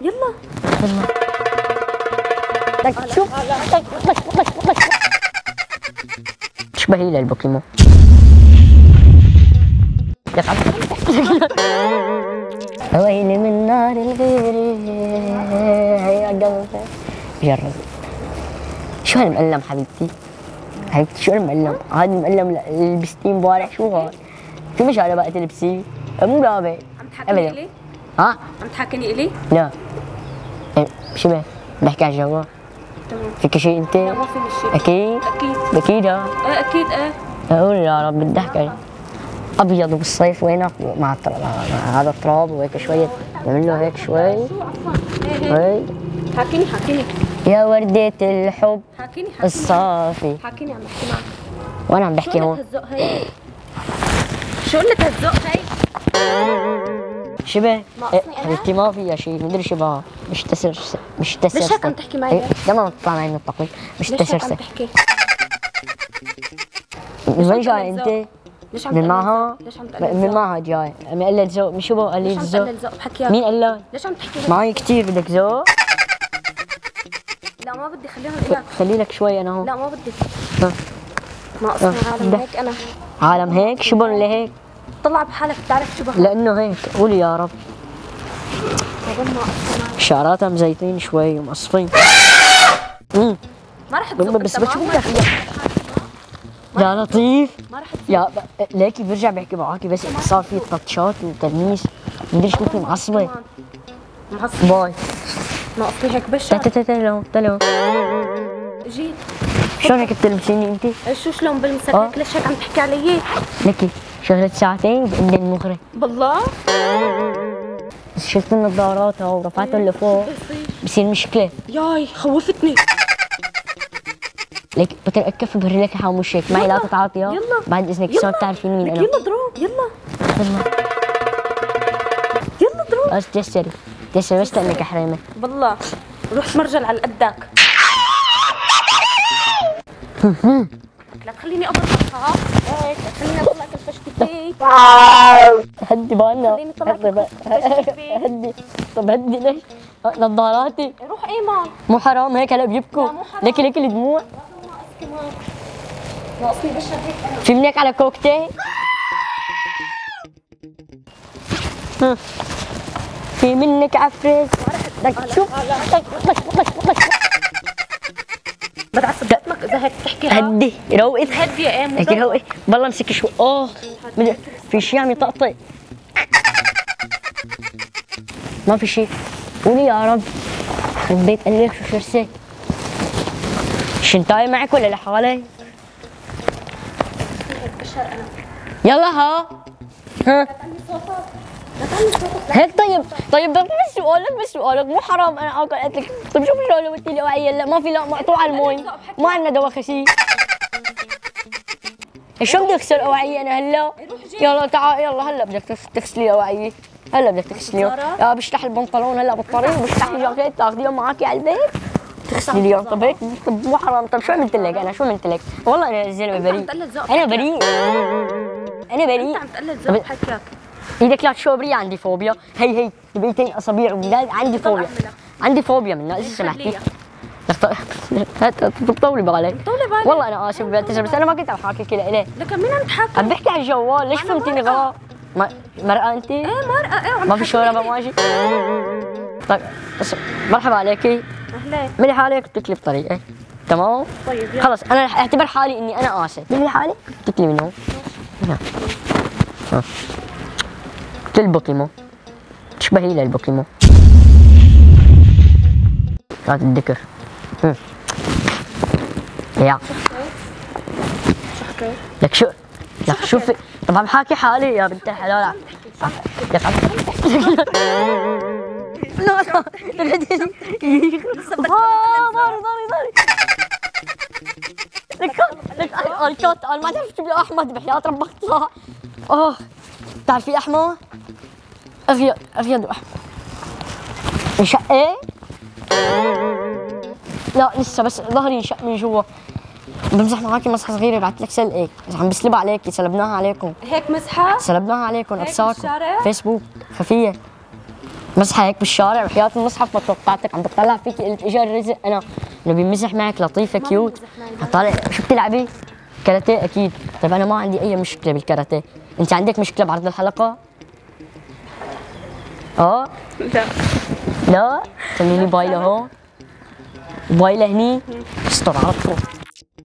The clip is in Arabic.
يلا لك شوف تشبهي للبوكيمون. ويلي من نار الغير يا قلبي. جرب. شو هالمقلم حبيبتي؟ حبيبتي شو هالمقلم؟ هذا المقلم اللي لبستيه امبارح شو هاد؟ في مشكلة بقى تلبسيه؟ مو رابع. عم تحكيني إلي؟ ها؟ عم تحكيني إلي؟ لا. شو بيه؟ بحكي على الجوال. تمام. فيك شيء انت؟ لا ما فيني شيء. اكيد؟ اكيد. اكيد ها؟ ايه اكيد ايه. اقول يا رب بدي احكي ابيض وبالصيف وينك مع هذا التراب وهيك شويه نعمل له هيك شوي. هي حكيني يا وردة الحب حكيني الصافي. حكيني عم بحكي معك. وانا عم بحكي هون. شو قلت هالذوق هي؟ شبه ناقصني أنا؟ حبيبتي ما فيها شيء مدري شبهها مش تسرسل مش تسرسل. ليش هيك عم تحكي معي؟ لما تطلع معي من التقويم مش ليش هيك عم تسرسل. تحكي؟ من وين جاي انت؟ ليش عم من معها؟ ليش عم تقلل من معها جاي مقلل ذوق مش هو قليل ليش عم ذوق؟ تقلل ذوق بحكيك؟ مين قال لك؟ ليش عم تحكي هيك؟ معي كثير بدك ذوق؟ لا ما بدي خليهم لك. خلي لك شوي انا هون. لا ما بدي. ها. ناقصني عالم هيك انا. عالم هيك شو بون لهيك؟ طلع بحالك بتعرف شو بها. لانه هيك قولي يا رب. بظن ناقصني. شعراتها مزيتين شوي ومقصفين. ما رح تزق بس انت شو ما بدك يا لطيف؟ ما رح تزق. يا ليكي برجع بحكي معاكي بس صار في تاتشات وتلميس مدري شو في معصبه. معصب. باي. ناقصني هيك بشر. تلو جيت. شلون هيك بتلبسيني انت؟ شو شلون بلمسك هيك؟ ليش هيك عم تحكي علي؟ ليكي شغلت ساعتين بإني المغري بالله؟ بس شلت النظارات ورفعتهم لفوق بصير مشكلة. ياي خوفتني. ليك بتركف بهري لك حاموشك معي لا تتعاطيها. يلا بعد اذنك صار بتعرفين مين انا. يلا ضرب يلا يلا يلا ضرب. بس تيسري بس لانك حريمه. بالله روح مرجل على قدك. لا تخليني اضربك ها هيك خليني اطلع كلفشتي فيك. هدي بالنا خليني اطلع كلفشتي فيك. هدي. طب هدي ليش؟ نظاراتي روح ايمن. مو حرام هيك هلا بيبكوا. لا، مو حرام. ليكي الدموع. ناقصني بشر هيك انا. في منك على كوكتيل؟ في منك عفريت. بدك شوف بدعس بطنك اذا هيك بتحكي. هدي روقي هدي يا ايمن. هيك روقي بالله امسك شوي. في شيء عم يطقطق. ما في شيء. قولي يا رب خرب بيت قلبك شو شرسه. شنطاي معك ولا لحالك؟ بشر انا. يلا ها هيك طيب بس سؤالك مو حرام انا اكل قلت لك. طيب شوف شلون لو قلت لي اوعيه لا ما في لا مقطوع المي ما عندنا دواء خسيس. شو بدي اغسل اوعيه انا هلا؟ يلا تعال يلا هلا بدك تغسلي اوعيه. هلا بدك تغسليهم. يا بشلح البنطلون هلا بالطريق وبشلح الجاكيت تاخذيهم معك على البيت تغسليهم. طب هيك طب مو حرام. طب شو عملت لك انا؟ شو عملت لك؟ والله انا الزلمه بريء. انا بريء. انت عم تقلل ذوق بحكيك. ايدك لا تشوبري عندي فوبيا. هي بقيتين اصابيع وبلاد عندي فوبيا. عندي فوبيا منها اذا سمحتي. بتطولي بالك. والله انا اسف بعتذر بس انا ما كنت عم حاكي كذا ليه. لك مين عم تحكي؟ عم بحكي على الجوال ليش فهمتيني غلط؟ مرأة انت؟ ايه مرأة ايه. ما في شوربه ماشي؟ طيب مرحبا عليكي. اهلين. ملي حالك بتكلي بطريقه تمام؟ طيب يلا. خلص انا رح اعتبر حالي اني انا اسف. ملي حالك بتكلي من هون. مثل البوكيمون تشبهي للبوكيمون. هات الذكر. يا لك شو لك شوفي. طب عم حاكي حالي يا بنت الحلال. لك عم لا ضاري لك الكات انا ما تعرف تجيب له احمد بحياة ربك طلع. بتعرفي احمد؟ اغيض احمد انشق ايه؟ لا لسه بس ظهري انشق من جوا. بمزح معاكي مسحه صغيره بعت لك سلقك عم بسلبها عليكي. سلبناها عليكم. هيك مسحه؟ سلبناها عليكم ابصاركم. بالشارع؟ فيسبوك خفيه. مسحة هيك بالشارع وحياة المصحف ما توقعتك عم بتطلع فيكي قلت اجى الرزق انا انه بيمزح معك لطيفة كيوت. طالع شو بتلعبي؟ كاراتيه اكيد. طيب انا ما عندي اي مشكلة بالكاراتيه، انت عندك مشكلة بعرض الحلقة؟ اه؟ لا لا؟ سميني باي لهون باي لهني استر على طول.